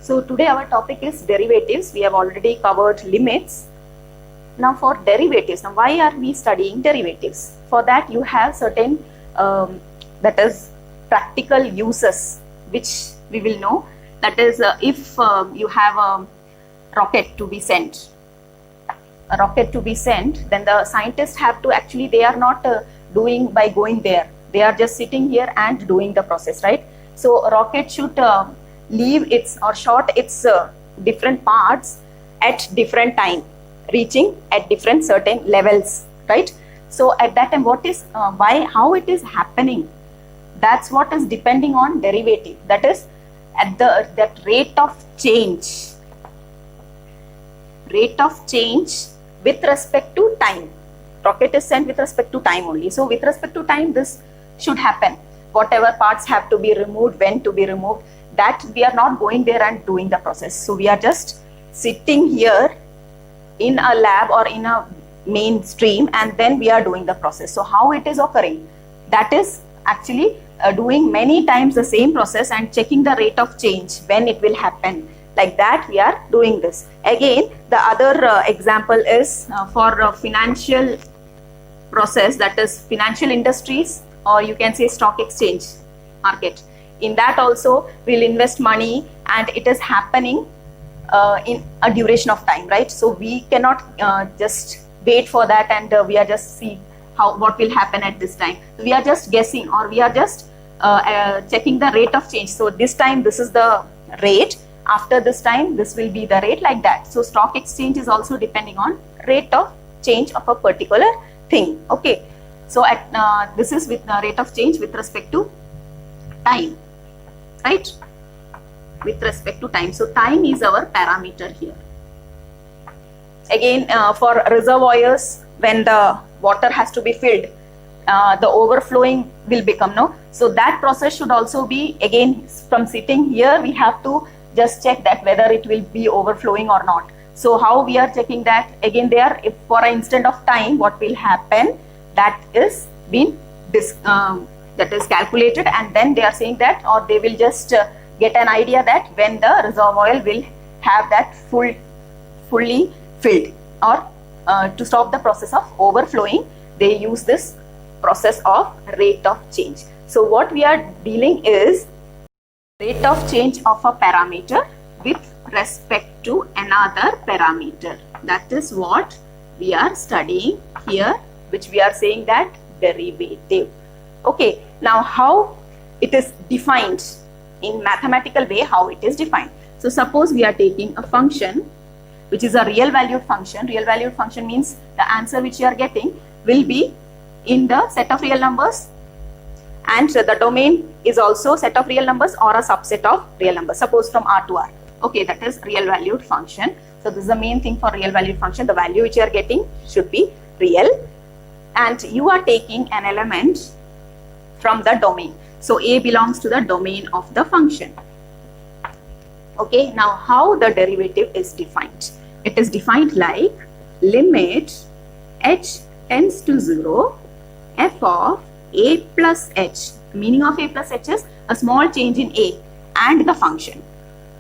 So today our topic is derivatives. We have already covered limits. Now for derivatives, now why are we studying derivatives? For that you have certain that is practical uses which we will know. That is if you have a rocket to be sent, then the scientists have to actually, they are not doing by going there. They are just sitting here and doing the process, right? So a rocket should leave its or short its different parts at different time, reaching at different certain levels, right? So at that time, what is how it is happening, that's what is depending on derivative. That is at that rate of change with respect to time. Rocket is sent with respect to time only. So with respect to time, this should happen. Whatever parts have to be removed, when to be removed, that we are not going there and doing the process. So we are just sitting here in a lab or in a mainstream, and then we are doing the process. So how it is occurring, that is actually doing many times the same process and checking the rate of change when it will happen. Like that we are doing this. Again, the other example is for a financial process, that is financial industries, or you can say stock exchange market. In that also we'll invest money and it is happening in a duration of time, right? So we cannot just wait for that and we are just see what will happen at this time. We are just guessing, or we are just checking the rate of change. So this time this is the rate, after this time this will be the rate, like that. So stock exchange is also depending on rate of change of a particular thing. Okay, so at this is with the rate of change with respect to time, right? With respect to time. So time is our parameter here. Again, for reservoirs, when the water has to be filled, the overflowing will become, no? So that process should also be, again, from sitting here we have to just check that whether it will be overflowing or not. So how we are checking that? Again, there, if for an instant of time, what will happen, that is been that is calculated, and then they are saying that, or they will just get an idea that when the reservoir will have that fully filled, or to stop the process of overflowing, they use this process of rate of change. So what we are dealing is rate of change of a parameter with respect to another parameter. That is what we are studying here, which we are saying that derivative. Okay, now how it is defined in mathematical way, how it is defined. So suppose we are taking a function which is a real valued function. Real valued function means the answer which you are getting will be in the set of real numbers, and the domain is also set of real numbers or a subset of real numbers, suppose from R to R. Okay, that is real valued function. So this is the main thing for real valued function. The value which you are getting should be real, and you are taking an element from the domain. So A belongs to the domain of the function. Okay, now how the derivative is defined? It is defined like limit h tends to 0 f of a plus h. Meaning of a plus h is a small change in a and the function.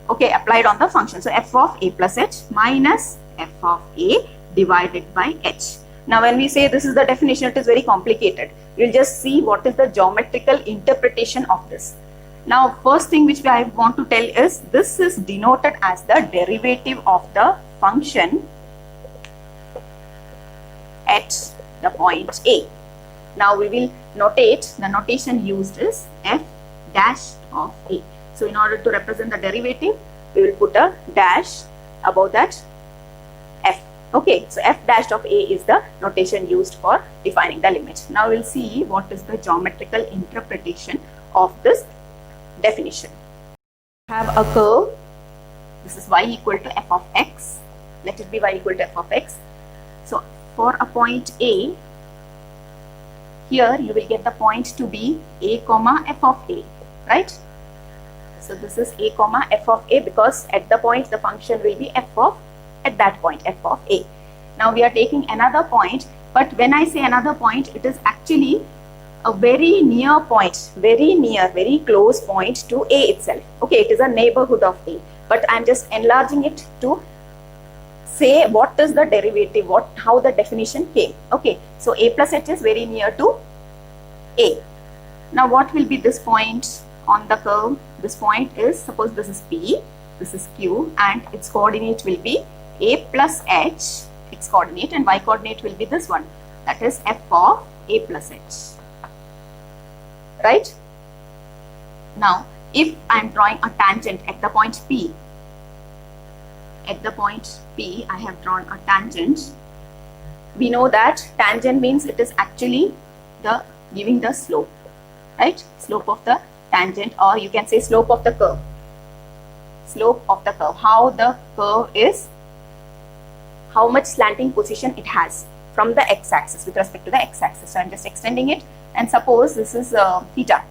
Okay, applied on the function. So f of a plus h minus f of a divided by h. Now when we say this is the definition, it is very complicated. We'll just see what is the geometrical interpretation of this. Now first thing which I want to tell is this is denoted as the derivative of the function at the point A. Now we will notate, the notation used is f dash of A. So in order to represent the derivative, we will put a dash above that f. Okay, so f dash of A is the notation used for defining the limit. Now we'll see what is the geometrical interpretation of this definition. Have a curve. This is y equal to f of x. Let it be y equal to f of x. So for a point A, here you will get the point to be a comma f of a, right? So this is a comma f of a, because at the point the function will be f of, at that point f of a. Now we are taking another point, but when I say another point, it is actually a very near point, very near, very close point to a itself. Okay, it is a neighborhood of a, but I'm just enlarging it to say what is the derivative, how the definition came. Okay, so a plus h is very near to a. Now what will be this point on the curve? This point is, suppose this is P, this is Q, and its coordinate will be a plus h, x coordinate, and y coordinate will be this one, that is f of a plus h. Right? Now if I am drawing a tangent at the point P, I have drawn a tangent. We know that tangent means it is actually giving the slope, right? Slope of the tangent, or you can say slope of the curve. Slope of the curve, how the curve is, how much slanting position it has from the x-axis with respect to the x-axis. So I'm just extending it, and suppose this is theta.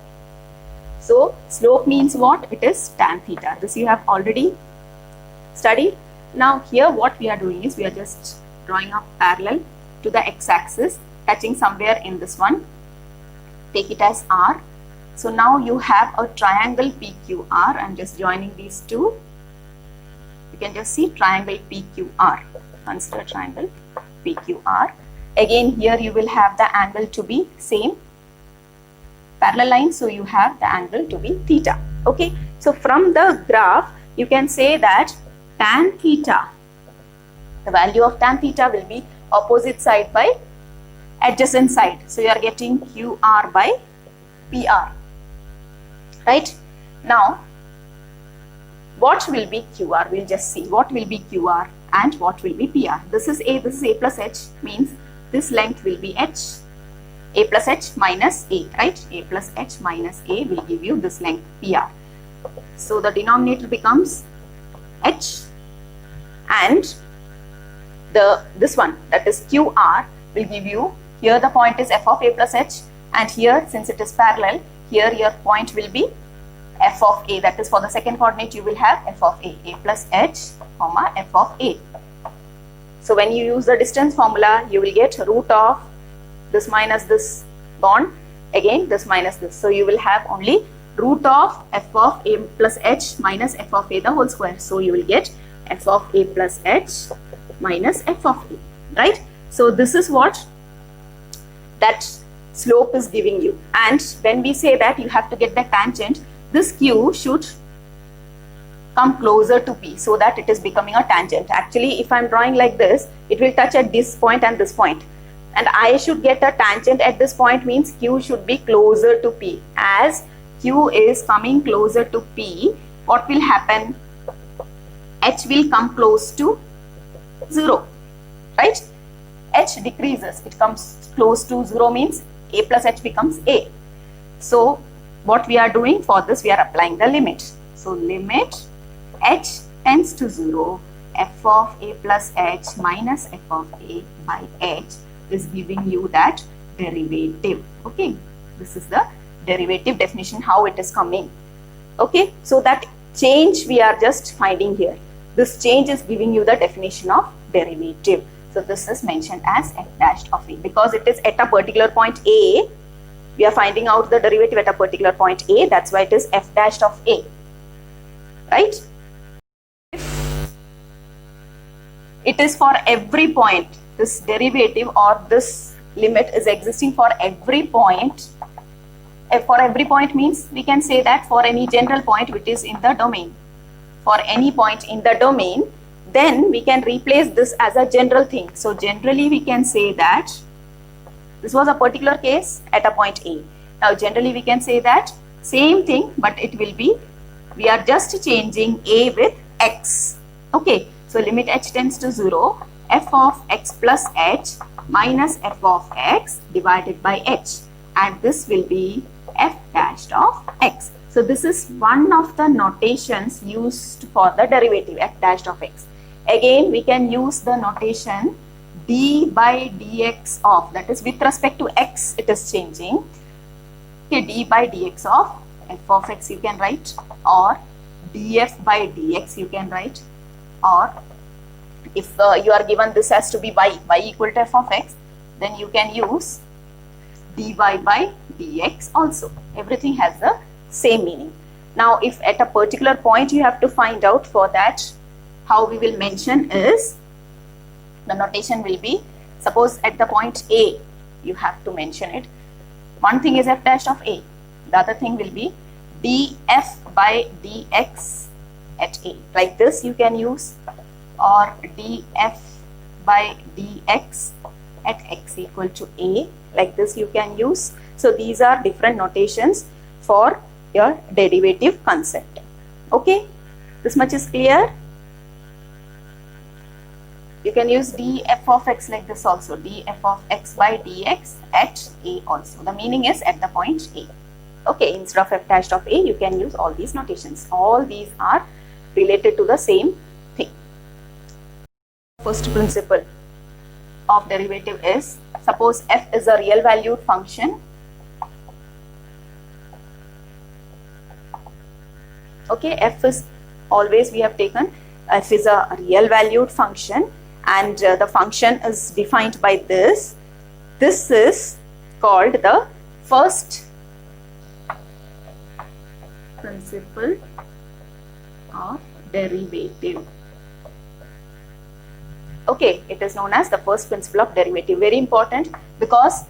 So slope means what? It is tan theta. This you have already studied. Now here what we are doing is we are just drawing a parallel to the x-axis, touching somewhere in this one. Take it as R. So now you have a triangle PQR. I'm just joining these two. You can just see triangle PQR. Consider triangle PQR. Again here you will have the angle to be same, parallel line, so you have the angle to be theta. Okay, so from the graph you can say that tan theta, the value of tan theta will be opposite side by adjacent side. So you are getting QR by PR. Right? Now what will be QR? We'll just see what will be QR and what will be PR. This is A plus H, means this length will be H. A plus H minus A, right? A plus H minus A will give you this length PR. So the denominator becomes H, and this one, that is QR, will give you, here the point is f of A plus H, and here since it is parallel, here your point will be f of A, that is for the second coordinate you will have f of A plus H, comma f of A. So when you use the distance formula, you will get root of this minus this gone, again this minus this. So you will have only root of f of A plus H minus f of A the whole square. So you will get f of A plus H minus f of A, right? So this is what that slope is giving you. And when we say that you have to get the tangent, this Q should come closer to P so that it is becoming a tangent. Actually, if I am drawing like this, it will touch at this point and this point. And I should get a tangent at this point, means Q should be closer to P. As Q is coming closer to P, what will happen? H will come close to 0, right? H decreases, it comes close to 0, means A plus H becomes A. So what we are doing for this, we are applying the limit. So limit H tends to 0, f of A plus H minus f of A by H is giving you that derivative. Okay, this is the derivative definition, how it is coming. Okay, so that change we are just finding here. This change is giving you the definition of derivative. So this is mentioned as f dash of A, because it is at a particular point A. We are finding out the derivative at a particular point A. That's why it is f dash of A, right? It is for every point. This derivative or this limit is existing for every point. For every point means we can say that for any general point which is in the domain. For any point in the domain, then we can replace this as a general thing. So generally we can say that this was a particular case at a point A. Now generally we can say that same thing, but it will be, we are just changing A with X. Okay, so limit H tends to 0, f of X plus H minus f of X divided by H, and this will be f dash of X. So this is one of the notations used for the derivative f dash of X. Again we can use the notation d by dx of, that is with respect to X it is changing. Okay, d by dx of f of X you can write, or df by dx you can write, or if you are given this has to be y equal to f of X, then you can use dy by dx also. Everything has the same meaning. Now if at a particular point you have to find out, for that how we will mention is, the notation will be, suppose at the point A you have to mention it. One thing is f dash of A, the other thing will be df by dx at A. Like this you can use, or df by dx at x equal to A. Like this you can use. So these are different notations for your derivative concept. Okay, this much is clear. You can use df of x like this also, df of x by dx at A also. The meaning is at the point A. Okay, instead of f dash of A, you can use all these notations. All these are related to the same thing. First principle of derivative is, suppose f is a real valued function. Okay, f is always, we have taken f is a real valued function, and the function is defined by this. This is called the first principle of derivative. Okay, it is known as the first principle of derivative. Very important, because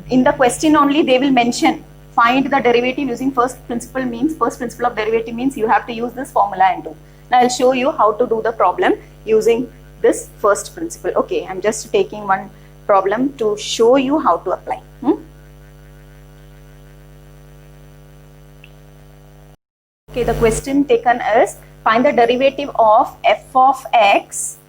in the question only they will mention find the derivative using first principle, means first principle of derivative means you have to use this formula and do. Now I'll show you how to do the problem using this first principle. Okay, I'm just taking one problem to show you how to apply. Okay, the question taken is, find the derivative of f of x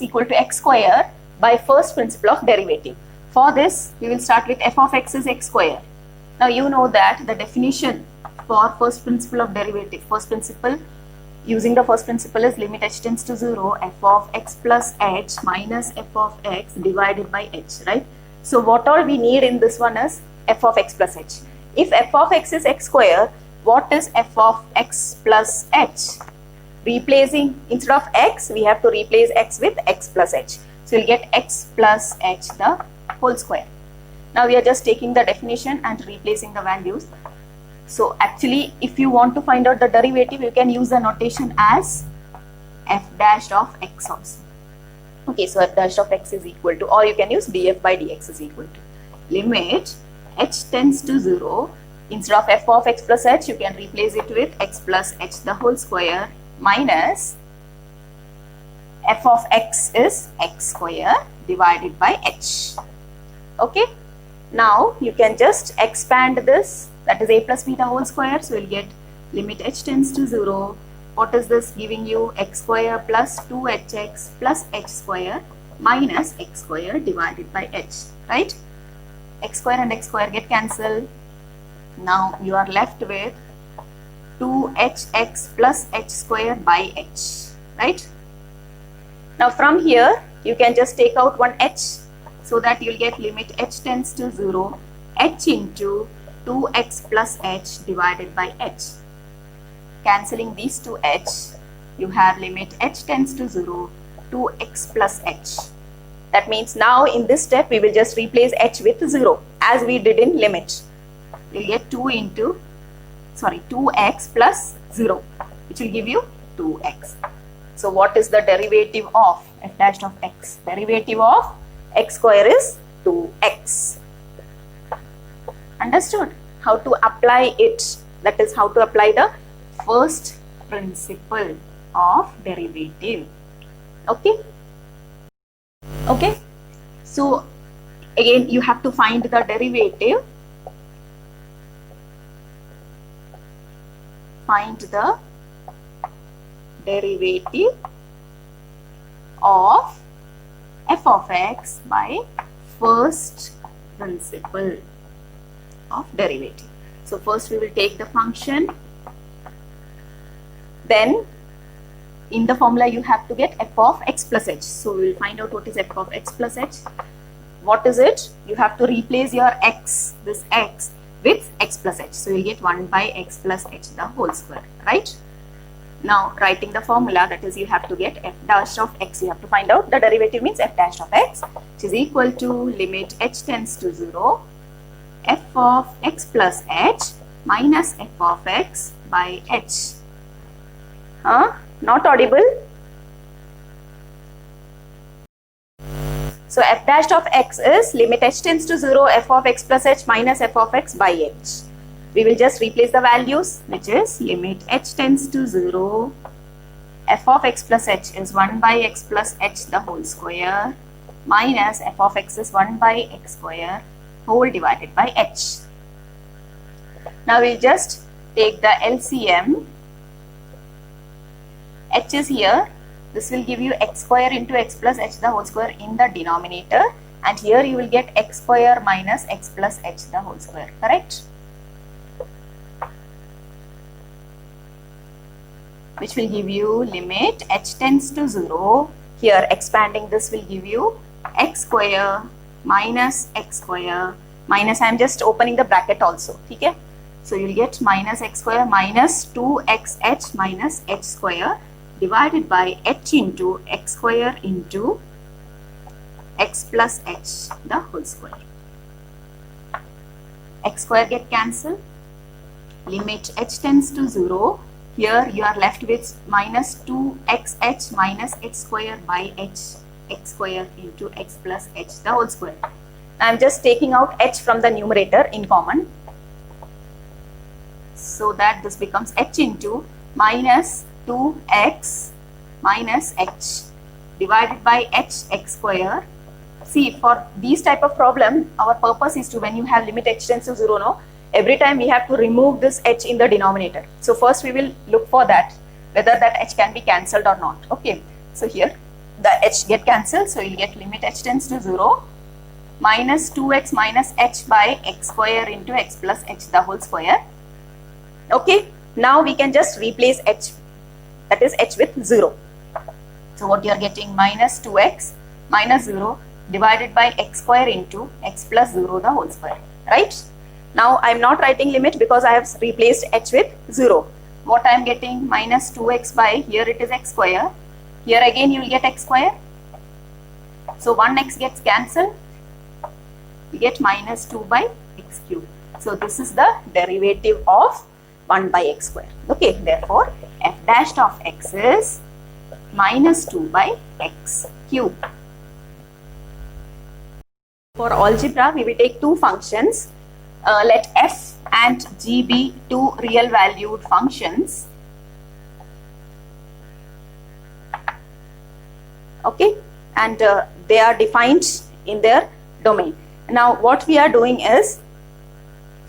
equal to x square by first principle of derivative. For this, we will start with f of x is x square. Now you know that the definition for first principle of derivative, first principle, using the first principle is limit h tends to 0, f of x plus h minus f of x divided by h, right? So what all we need in this one is f of x plus h. If f of x is x square, what is f of x plus h? Replacing, instead of x, we have to replace x with x plus h. So you'll get x plus h the whole square. Now we are just taking the definition and replacing the values. So actually, if you want to find out the derivative, you can use the notation as f dash of x also. Okay, so f dash of x is equal to, or you can use df by dx is equal to limit h tends to 0. Instead of f of x plus h, you can replace it with x plus h the whole square minus f of x is x square divided by h. Okay, now you can just expand this, that is a plus b the whole square. So you'll get limit h tends to 0. What is this giving you? X square plus 2hx plus h square minus x square divided by h, right? X square and x square get cancelled. Now you are left with 2hx plus h square by h, right? Now from here you can just take out one h, so that you'll get limit h tends to 0, h into 2x plus h divided by h. Cancelling these two h, you have limit h tends to 0, 2x plus h. That means now in this step we will just replace h with 0 as we did in limit. We'll get 2x plus 0, which will give you 2x. So what is the derivative of f dash of x? Derivative of x square is 2x. Understood? How to apply it? That is how to apply the first principle of derivative. Okay? Okay? So again you have to find the derivative. Find the derivative of f of x by first principle of derivative. So first we will take the function, then in the formula you have to get f of x plus h. So we will find out what is f of x plus h. What is it? You have to replace your x, this x, with x plus h. So you will get 1 by x plus h the whole square, right? Now writing the formula, that is you have to get f dash of x. You have to find out the derivative means f dash of x, which is equal to limit h tends to 0, f of x plus h minus f of x by h. Not audible? So f dash of x is limit h tends to 0 f of x plus h minus f of x by h. We will just replace the values, which is limit h tends to 0 f of x plus h is 1 by x plus h the whole square minus f of x is 1 by x square whole divided by h. Now we'll just take the LCM. H is here. This will give you x square into x plus h the whole square in the denominator, and here you will get x square minus x plus h the whole square, correct? Which will give you limit h tends to 0. Here expanding this will give you x square minus x square minus, I am just opening the bracket also, okay? So you will get minus x square minus 2xh minus h square divided by h into x square into x plus h the whole square. X square get cancelled. Limit h tends to 0. Here you are left with minus 2xh minus x square by h, x square into x plus h the whole square. I am just taking out h from the numerator in common, so that this becomes h into minus 2x minus h divided by h x square. See, for these type of problem, our purpose is to, when you have limit h tends to 0, no, every time we have to remove this h in the denominator. So first we will look for that, whether that h can be cancelled or not. Okay, so here the h get cancelled, so you will get limit h tends to 0 minus 2x minus h by x square into x plus h the whole square. Okay, now we can just replace h, that is h with 0. So what you are getting, minus 2x minus 0 divided by x square into x plus 0 the whole square, right? Now I am not writing limit because I have replaced h with 0. What I am getting, minus 2x by, here it is x square, here again you will get x square. So 1x gets cancelled, you get minus 2 by x cube. So this is the derivative of 1 by x square. Okay, therefore f dash of x is minus 2 by x cube. For algebra, we will take two functions. Let f and g be two real valued functions. Okay, and they are defined in their domain. Now what we are doing is,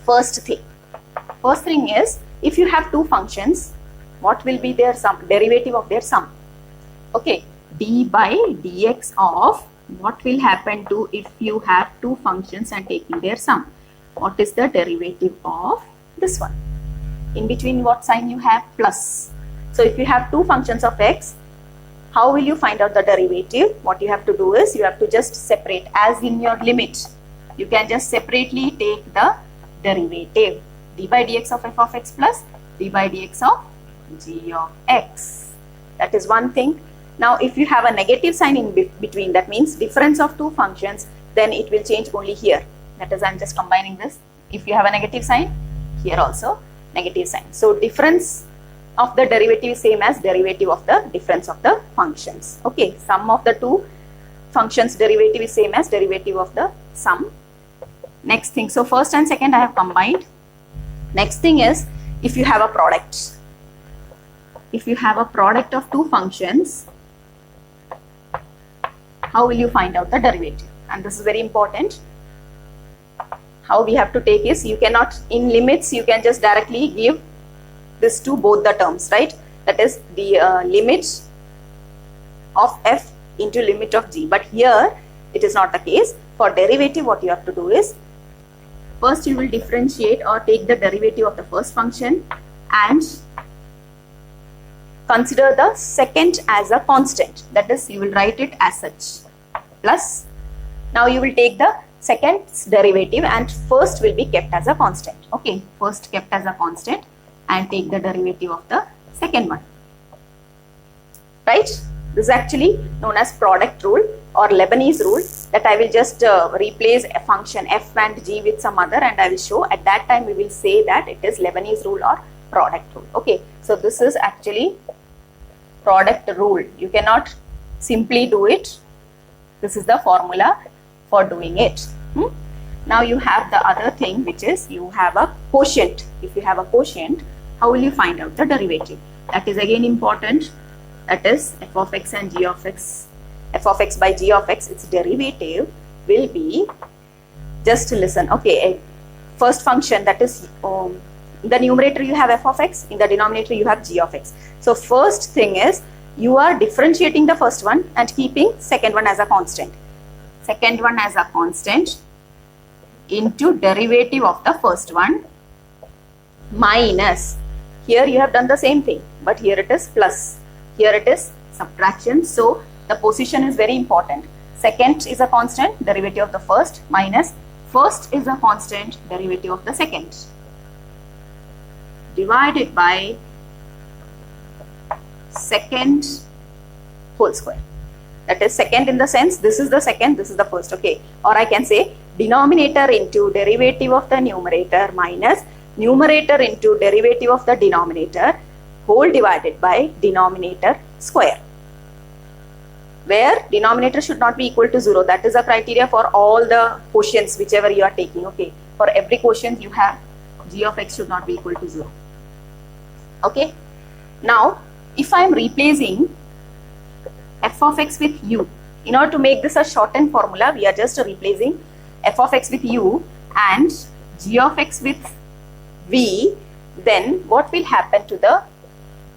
first thing is, if you have two functions, what will be their sum, derivative of their sum? Okay, d by dx of, what will happen to if you have two functions and taking their sum? What is the derivative of this one? In between what sign you have? Plus. So if you have two functions of x, how will you find out the derivative? What you have to do is, you have to just separate, as in your limit. You can just separately take the derivative. D by dx of f of x plus d by dx of g of x. That is one thing. Now if you have a negative sign in between, that means difference of two functions, then it will change only here. That is, I am just combining this. If you have a negative sign, here also negative sign. So difference of the derivative is same as derivative of the difference of the functions. Okay, sum of the two functions derivative is same as derivative of the sum. Next thing, so first and second I have combined. Next thing is, if you have a product. If you have a product of two functions, how will you find out the derivative? And this is very important. How we have to take is, you cannot, in limits, you can just directly give this to both the terms, right? That is the limit of f into limit of g. But here, it is not the case. For derivative, what you have to do is, first you will differentiate or take the derivative of the first function and consider the second as a constant. That is, you will write it as such. Plus, now you will take the second's derivative and first will be kept as a constant. Okay, first kept as a constant and take the derivative of the second one. Right? This is actually known as product rule. or Lebanese rule, that I will just replace a function f and g with some other, and I will show. At that time we will say that it is Lebanese rule or product rule. Okay, so this is actually product rule. You cannot simply do it. This is the formula for doing it. Now you have the other thing, which is you have a quotient. If you have a quotient, how will you find out the derivative? That is again important. That is f of x and g of x. F of x by g of x, its derivative will be, just listen, okay, a first function, that is in the numerator you have f of x, in the denominator you have g of x. So first thing is you are differentiating the first one and keeping second one as a constant. Second one as a constant into derivative of the first one minus, here you have done the same thing, but here it is plus, here it is subtraction. So the position is very important. Second is a constant, derivative of the first, minus first is a constant, derivative of the second, divided by second whole square. That is second in the sense, this is the second, this is the first, okay. Or I can say denominator into derivative of the numerator minus numerator into derivative of the denominator, whole divided by denominator square, where denominator should not be equal to 0. That is a criteria for all the quotients whichever you are taking. Okay, for every quotient you have g of x should not be equal to 0. Okay, now if I am replacing f of x with u, in order to make this a shortened formula, we are just replacing f of x with u and g of x with v, then what will happen to the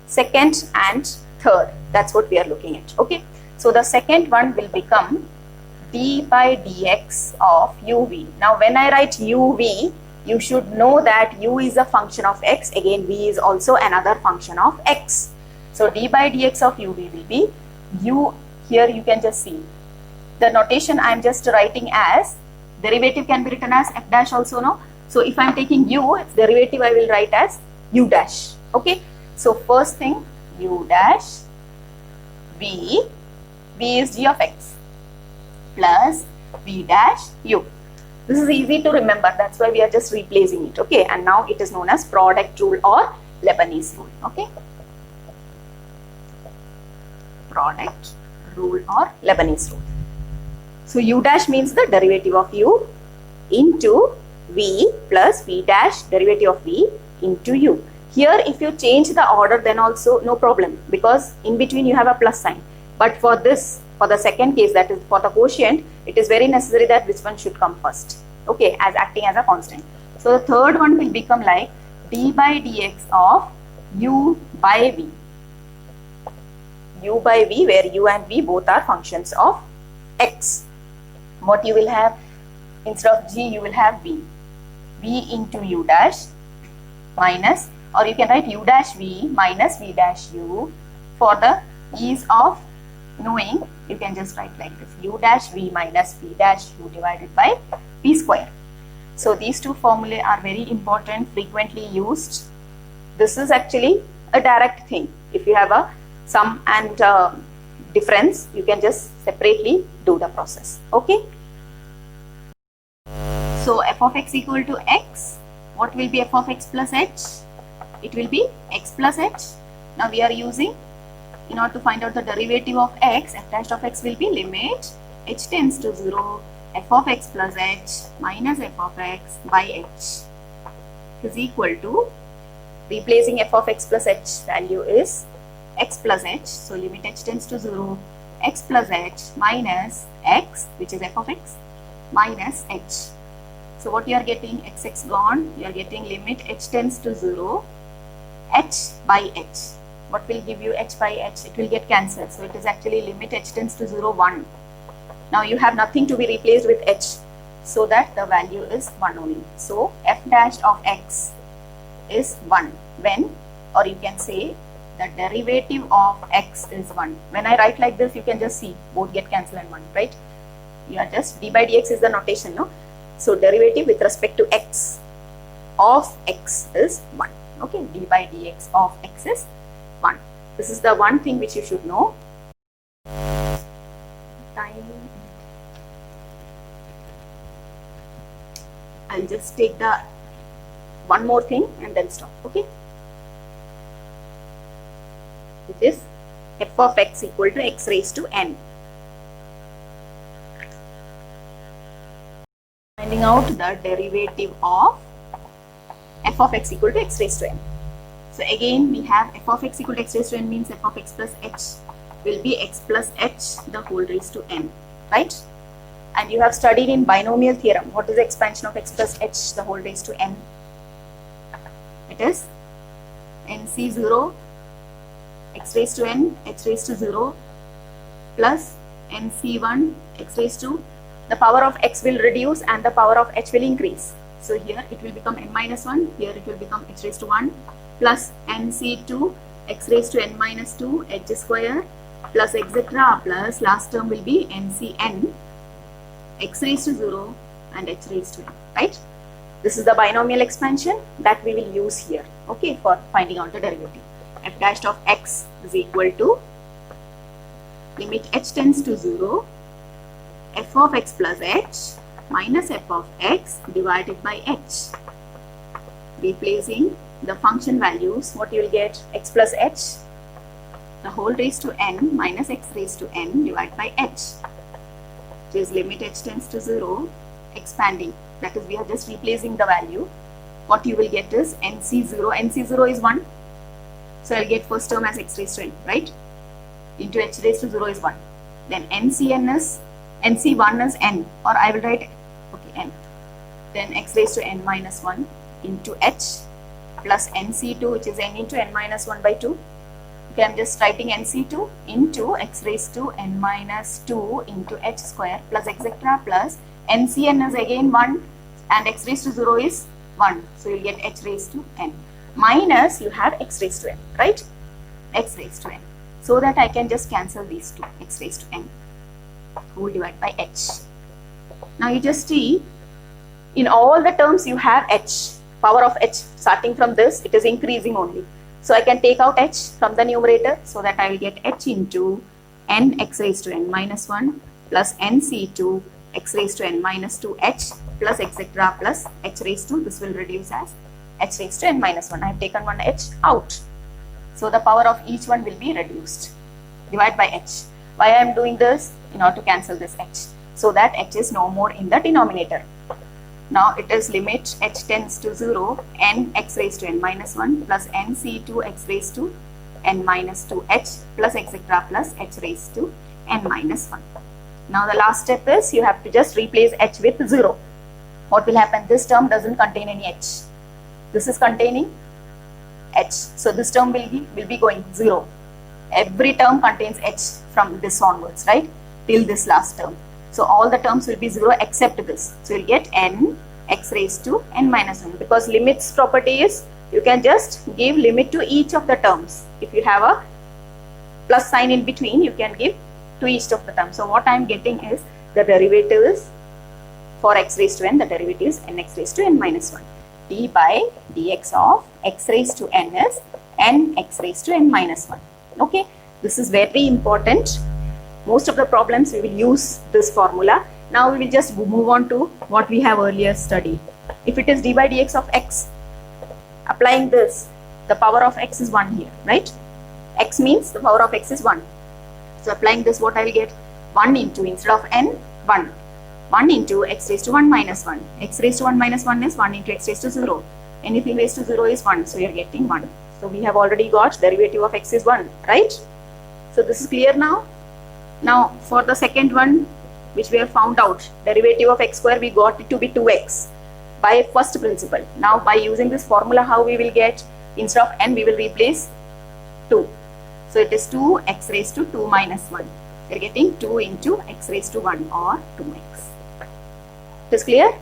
second and third? That's what we are looking at. Okay, so the second one will become d by dx of uv. Now when I write uv, you should know that u is a function of x, again v is also another function of x. So d by dx of uv will be u, here you can just see the notation I am just writing as, derivative can be written as f dash also, no? So if I am taking u, its derivative I will write as u dash. Okay, so first thing u dash v, v is g of x, plus v dash u. This is easy to remember, that's why we are just replacing it. Okay, and now it is known as product rule or Lebanese rule. Okay, product rule or Lebanese rule. So u dash means the derivative of u into v plus v dash derivative of v into u. Here if you change the order, then also no problem, because in between you have a plus sign. But for this, for the second case, that is for the quotient, it is very necessary that this one should come first. Okay, as acting as a constant. So the third one will become like d by dx of u by v. U by v, where u and v both are functions of x. What you will have, instead of g you will have v. V into u dash minus, or you can write u dash v minus v dash u. For the ease of knowing, you can just write like this, u dash v minus v dash u divided by v square. So these two formulae are very important, frequently used. This is actually a direct thing. If you have a sum and difference, you can just separately do the process. Okay, so f of x equal to x, what will be f of x plus h? It will be x plus h. Now we are using, in order to find out the derivative of x, f dash of x will be limit h tends to 0, f of x plus h minus f of x by h is equal to, replacing f of x plus h value is x plus h, so limit h tends to 0, x plus h minus x, which is f of x, minus h. So what you are getting, xx gone, you are getting limit h tends to 0, h by h. What will give you h by h? It will get cancelled. So it is actually limit h tends to 0, 1. Now you have nothing to be replaced with h, so that the value is 1 only. So f dash of x is 1 when, or you can say the derivative of x is 1. When I write like this, you can just see both get cancelled and 1, right? You are just, d by dx is the notation, no? So derivative with respect to x of x is 1. Okay, d by dx of x is 1. This is the one thing which you should know. Time. I'll just take the one more thing and then stop. Okay, which is f of x equal to x raised to n. Finding out the derivative of f of x equal to x raised to n. So again we have f of x equal to x raised to n means f of x plus h will be x plus h the whole raised to n, right? And you have studied in binomial theorem, what is the expansion of x plus h the whole raised to n? It is nc0 x raised to n h raised to 0 plus nc1 x raised to, the power of x will reduce and the power of h will increase. So here it will become n minus 1, here it will become h raised to 1 plus nc2 x raised to n minus 2 h square plus etc. plus last term will be ncn x raised to 0 and h raised to n, right? This is the binomial expansion that we will use here, okay, for finding out the derivative. F dash of x is equal to limit h tends to 0 f of x plus h minus f of x divided by h. Replacing the function values, what you will get? X plus h the whole raised to n minus x raised to n divided by h, which is limit h tends to 0 expanding, that is we are just replacing the value. What you will get is nc0 is 1, so I'll get first term as x raised to n, right, into h raised to 0 is 1, then nc1 is n, or I will write okay n, then x raised to n minus 1 into h plus nc2 which is n into n minus 1 by 2. Okay, I'm just writing nc2 into x raised to n minus 2 into h square plus etc. plus ncn is again 1 and x raised to 0 is 1. So you'll get h raised to n minus you have x raised to n, right? X raised to n. So that I can just cancel these two, x raised to n whole divided by h. Now you just see in all the terms you have h, power of h, starting from this it is increasing only. So I can take out h from the numerator, so that I will get h into n x raised to n minus 1 plus nc2 x raised to n minus 2h plus etc. plus h raised to, this will reduce as h raised to n minus 1. I have taken one h out. So the power of each one will be reduced. Divide by h. Why I am doing this? In order to cancel this h, so that h is no more in the denominator. Now it is limit h tends to 0 n x raised to n minus 1 plus nc2 x raised to n minus 2h plus etc. plus h raised to n minus 1. Now the last step is you have to just replace h with 0. What will happen? This term doesn't contain any h. This is containing h. So this term will be going 0. Every term contains h from this onwards, right? Till this last term. So all the terms will be 0 except this. So you'll get n x raised to n minus 1. Because limits property is you can just give limit to each of the terms. If you have a plus sign in between, you can give to each of the terms. So what I am getting is the derivative is for x raised to n, the derivative is nx raised to n minus 1. d by dx of x raised to n is nx raised to n minus 1. Okay, this is very important. Most of the problems we will use this formula. Now we will just move on to what we have earlier studied. If it is d by dx of x, applying this, the power of x is 1 here, right? X means the power of x is 1. So applying this, what I will get? 1 into, instead of n, 1. 1 into x raised to 1 minus 1. X raised to 1 minus 1 is 1 into x raised to 0. Anything raised to 0 is 1. So we are getting 1. So we have already got derivative of x is 1, right? So this is clear now. Now for the second one, which we have found out, derivative of x square, we got it to be 2x by first principle. Now by using this formula, how we will get? Instead of n, we will replace 2. So it is 2x raised to 2 minus 1. We are getting 2 into x raised to 1 or 2x. It is clear?